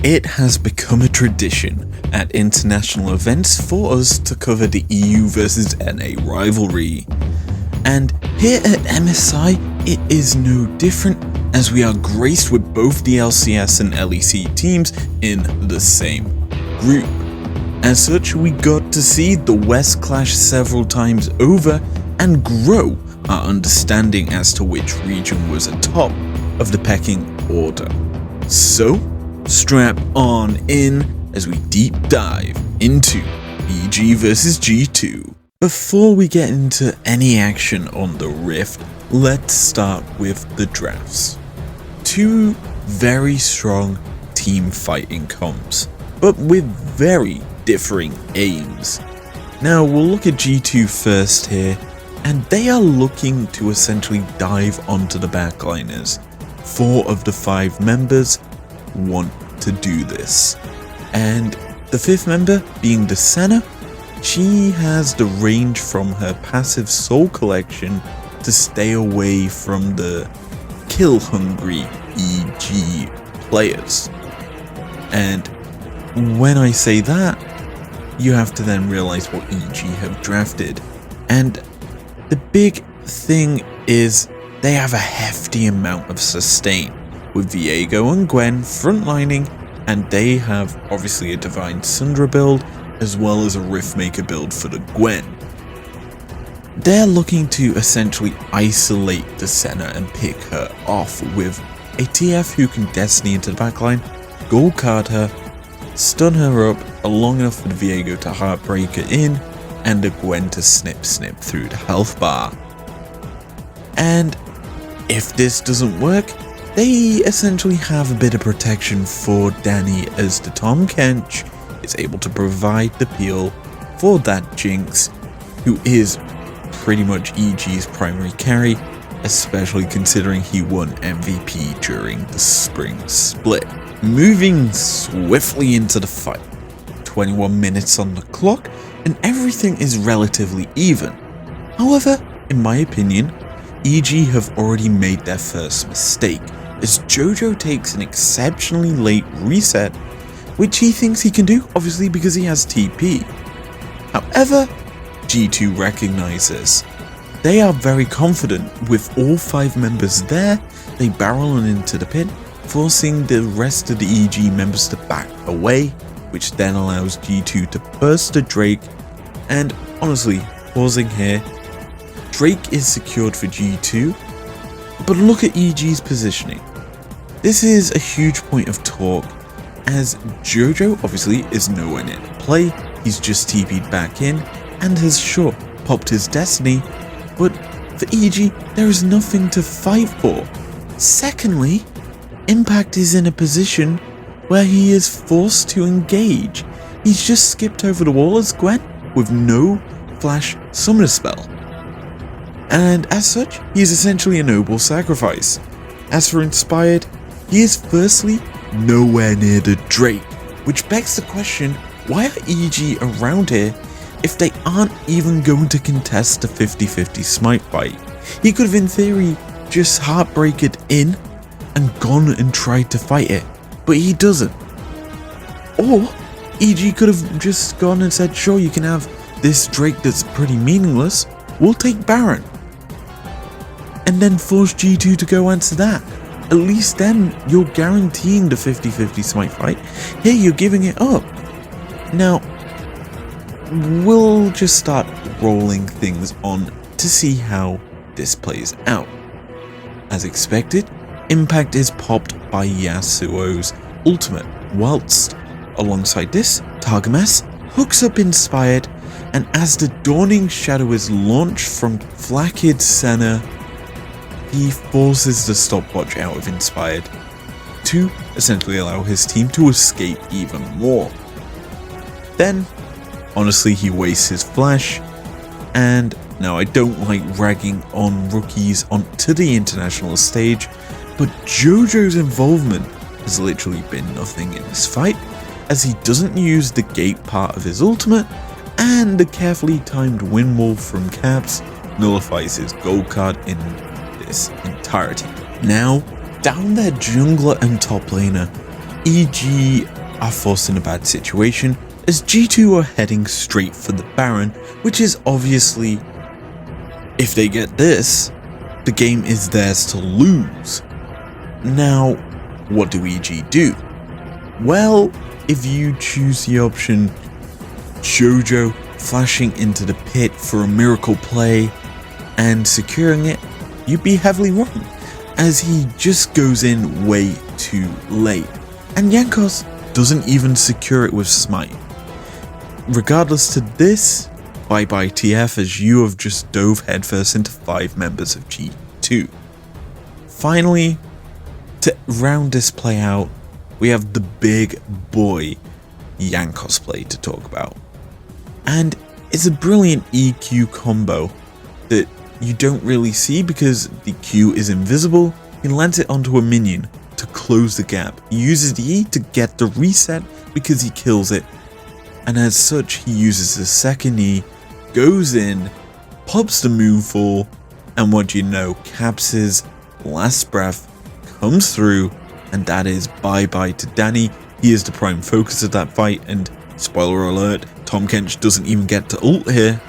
It has become a tradition at international events for us to cover the EU versus NA rivalry. And here at MSI, it is no different, as we are graced with both the LCS and LEC teams in the same group. As such, we got to see the West clash several times over and grow our understanding as to which region was atop of the pecking order. So, strap on in as we deep dive into EG vs G2. Before we get into any action on the Rift, let's start with the drafts. Two very strong team fighting comps, but with very differing aims. Now we'll look at G2 first here, and they are looking to essentially dive onto the backliners. 4 of the 5 members want to do this, and the 5th member being the Senna, she has the range from her passive soul collection to stay away from the kill-hungry EG players. And when I say that, you have to then realize what EG have drafted. And the big thing is they have a hefty amount of sustain, with Viego and Gwen frontlining, and they have obviously a Divine Sundra build as well as a Riftmaker build for the Gwen. They're looking to essentially isolate the Senna and pick her off with a TF who can Destiny into the backline, gold card her, stun her up long enough for the Viego to heartbreak her in, and the Gwen to snip through the health bar. And if this doesn't work, they essentially have a bit of protection for Danny, as the Tom Kench is able to provide the peel for that Jinx, who is pretty much EG's primary carry, especially considering he won MVP during the spring split. Moving swiftly into the fight, 21 minutes on the clock, and everything is relatively even. However, in my opinion, EG have already made their first mistake, as Jojo takes an exceptionally late reset, which he thinks he can do, obviously because he has TP. However, G2 recognizes. They are very confident with all 5 members there. They barrel on into the pit, forcing the rest of the EG members to back away, which then allows G2 to burst the Drake. And honestly, pausing here, Drake is secured for G2, but look at EG's positioning. This is a huge point of talk, as Jojo obviously is nowhere near the play. He's just TP'd back in and has sure popped his Destiny, but for EG there is nothing to fight for. Secondly, Impact is in a position where he is forced to engage. He's just skipped over the wall as Gwen with no flash summoner spell, and as such he is essentially a noble sacrifice. As for Inspired, he is firstly nowhere near the Drake, which begs the question, why are EG around here if they aren't even going to contest the 50-50 smite fight? He could have in theory just heartbreak it in and gone and tried to fight it, but he doesn't. Or EG could have just gone and said, sure, you can have this Drake that's pretty meaningless, we'll take Baron, and then force G2 to go answer that. At least then you're guaranteeing the 50-50 smite fight. Here you're giving it up. Now, we'll just start rolling things on to see how this plays out. As expected, Impact is popped by Yasuo's ultimate, whilst alongside this, Targamas hooks up Inspired, and as the Dawning Shadow is launched from Flakkid Senna, he forces the stopwatch out of Inspired to essentially allow his team to escape even more. Then, honestly, he wastes his flash, and now I don't like ragging on rookies onto the international stage, but Jojo's involvement has literally been nothing in this fight, as he doesn't use the gate part of his ultimate, and the carefully timed wind wall from Caps nullifies his gold card in this entirety. Now, down their jungler and top laner, EG are forced in a bad situation as G2 are heading straight for the Baron, which is obviously, if they get this, the game is theirs to lose. Now, what do EG do? Well, if you choose the option Jojo flashing into the pit for a miracle play and securing it, you'd be heavily wrong, as he just goes in way too late, and Jankos doesn't even secure it with Smite. Regardless to this, bye bye TF, as you have just dove headfirst into 5 members of G2. Finally, to round this play out, we have the big boy Jankos play to talk about. And it's a brilliant EQ combo that you don't really see because the Q is invisible. He lands it onto a minion to close the gap. He uses the E to get the reset because he kills it. And as such, he uses the second E, goes in, pops the Moonfall, and what you know, caps his last breath, comes through, and that is bye-bye to Danny. He is the prime focus of that fight, and spoiler alert, Tom Kench doesn't even get to ult here,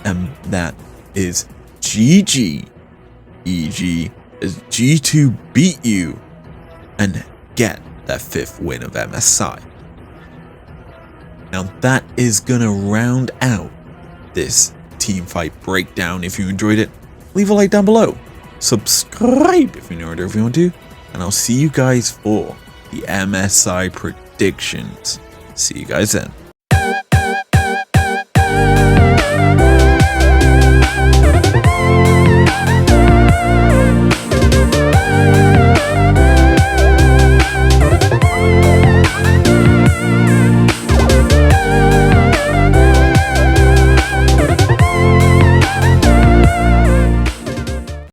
and that is GG. EG as G2 beat you and get that 5th win of MSI. Now that is gonna round out this teamfight breakdown. If you enjoyed it, leave a like down below. Subscribe if you're new or if you want to. And I'll see you guys for the MSI predictions. See you guys then.